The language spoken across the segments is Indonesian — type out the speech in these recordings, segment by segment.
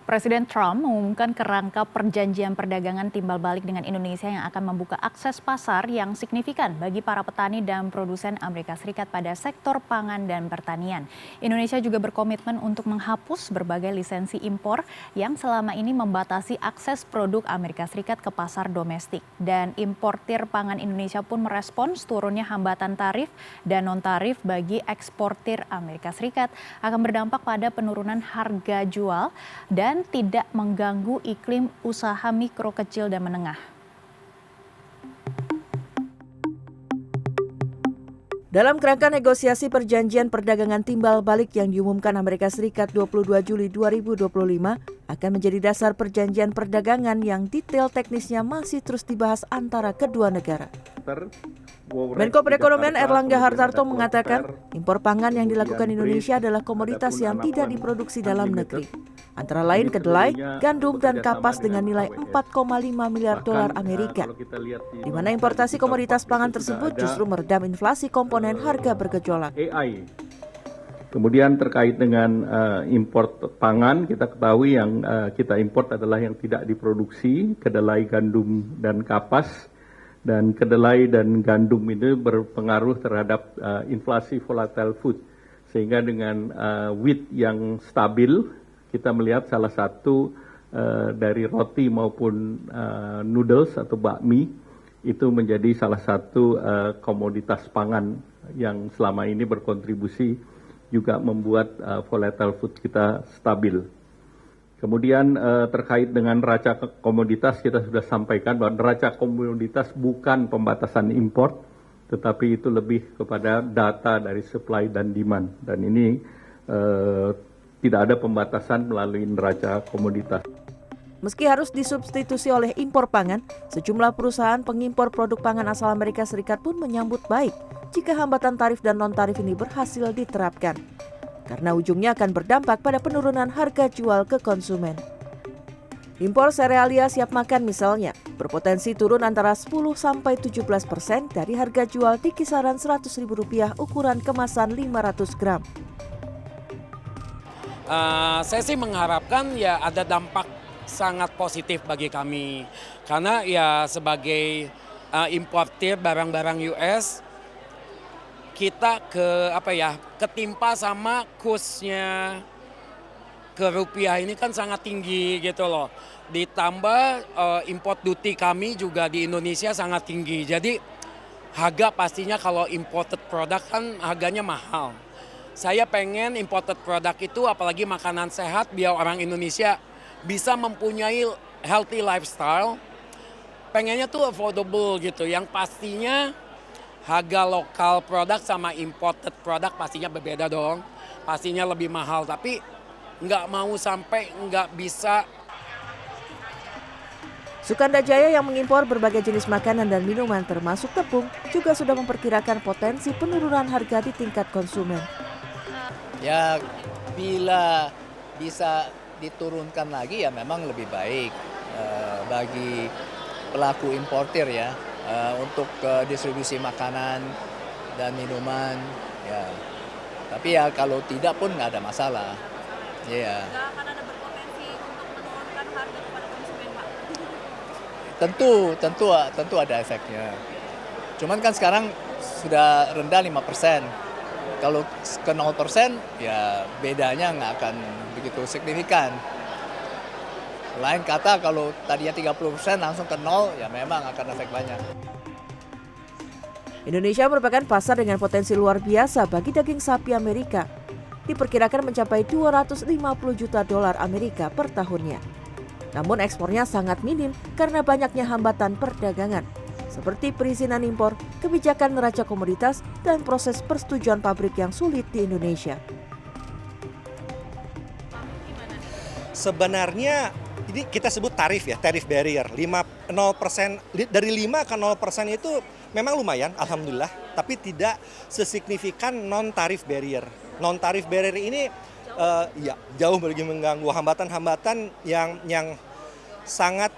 Presiden Trump mengumumkan kerangka perjanjian perdagangan timbal balik dengan Indonesia yang akan membuka akses pasar yang signifikan bagi para petani dan produsen Amerika Serikat pada sektor pangan dan pertanian. Indonesia juga berkomitmen untuk menghapus berbagai lisensi impor yang selama ini membatasi akses produk Amerika Serikat ke pasar domestik. Dan importir pangan Indonesia pun merespons turunnya hambatan tarif dan non-tarif bagi eksportir Amerika Serikat akan berdampak pada penurunan harga jual dan tidak mengganggu iklim usaha mikro, kecil, dan menengah. Dalam kerangka negosiasi perjanjian perdagangan timbal balik yang diumumkan Amerika Serikat 22 Juli 2025 akan menjadi dasar perjanjian perdagangan yang detail teknisnya masih terus dibahas antara kedua negara. Menko Perekonomian Erlangga Hartarto mengatakan impor pangan yang dilakukan Indonesia adalah komoditas yang tidak diproduksi dalam negeri. Antara lain kedelai, gandum, dan kapas dengan nilai 4,5 miliar dolar Amerika. Di mana importasi komoditas pangan tersebut justru meredam inflasi komponen harga bergejolak. Kemudian terkait dengan impor pangan, kita ketahui yang kita import adalah yang tidak diproduksi, kedelai, gandum, dan kapas. Dan kedelai dan gandum ini berpengaruh terhadap inflasi volatile food. Sehingga dengan wheat yang stabil, kita melihat salah satu dari roti maupun noodles atau bakmi, itu menjadi salah satu komoditas pangan yang selama ini berkontribusi juga membuat volatile food kita stabil. Kemudian terkait dengan neraca komoditas, kita sudah sampaikan bahwa neraca komoditas bukan pembatasan impor, tetapi itu lebih kepada data dari supply dan demand. Dan ini tidak ada pembatasan melalui neraca komoditas. Meski harus disubstitusi oleh impor pangan, sejumlah perusahaan pengimpor produk pangan asal Amerika Serikat pun menyambut baik jika hambatan tarif dan non-tarif ini berhasil diterapkan. Karena ujungnya akan berdampak pada penurunan harga jual ke konsumen. Impor serealia siap makan misalnya, berpotensi turun antara 10-17% dari harga jual di kisaran Rp100.000 ukuran kemasan 500 gram. Saya sih mengharapkan ya ada dampak sangat positif bagi kami. Karena ya sebagai importir barang-barang US, kita ketimpa sama kursnya ke rupiah ini kan sangat tinggi gitu loh. Ditambah import duty kami juga di Indonesia sangat tinggi. Jadi harga pastinya kalau imported product kan harganya mahal. Saya pengen imported product itu apalagi makanan sehat biar orang Indonesia bisa mempunyai healthy lifestyle. Pengennya tuh affordable gitu, yang pastinya harga lokal produk sama imported produk pastinya berbeda dong. Pastinya lebih mahal, tapi nggak mau sampai nggak bisa. Sukanda Jaya yang mengimpor berbagai jenis makanan dan minuman termasuk tepung juga sudah memperkirakan potensi penurunan harga di tingkat konsumen. Ya bila bisa diturunkan lagi ya memang lebih baik bagi pelaku importir ya. Untuk distribusi makanan dan minuman, ya. Tapi ya kalau tidak pun nggak ada masalah. Ya. Nggak akan ada berpotensi untuk menurunkan harga kepada konsumen, Pak? Tentu ada efeknya. Cuman kan sekarang sudah rendah 5%. Kalau ke 0%, ya bedanya nggak akan begitu signifikan. Lain kata kalau tadinya 30% langsung ke 0, ya memang akan efek banyak. Indonesia merupakan pasar dengan potensi luar biasa bagi daging sapi Amerika. Diperkirakan mencapai 250 juta dolar Amerika per tahunnya. Namun ekspornya sangat minim karena banyaknya hambatan perdagangan, seperti perizinan impor, kebijakan neraca komoditas, dan proses persetujuan pabrik yang sulit di Indonesia. Sebenarnya ini kita sebut tarif ya, tarif barrier. 0%, dari 5 ke 0% itu memang lumayan, alhamdulillah. Tapi tidak sesignifikan non-tarif barrier. Non-tarif barrier ini jauh lebih mengganggu hambatan-hambatan yang sangat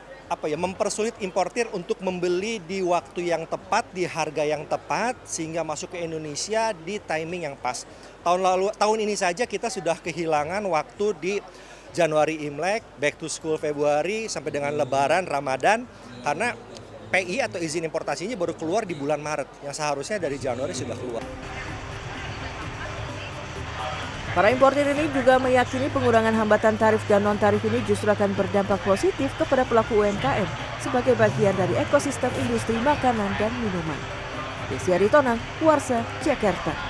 mempersulit importir untuk membeli di waktu yang tepat, di harga yang tepat, sehingga masuk ke Indonesia di timing yang pas. Tahun ini saja kita sudah kehilangan waktu di Januari Imlek, back to school Februari, sampai dengan Lebaran, Ramadan, karena PI atau izin importasinya baru keluar di bulan Maret, yang seharusnya dari Januari sudah keluar. Para importir ini juga meyakini pengurangan hambatan tarif dan non-tarif ini justru akan berdampak positif kepada pelaku UMKM sebagai bagian dari ekosistem industri makanan dan minuman. Desi Aritonang, Warsa, Jakarta.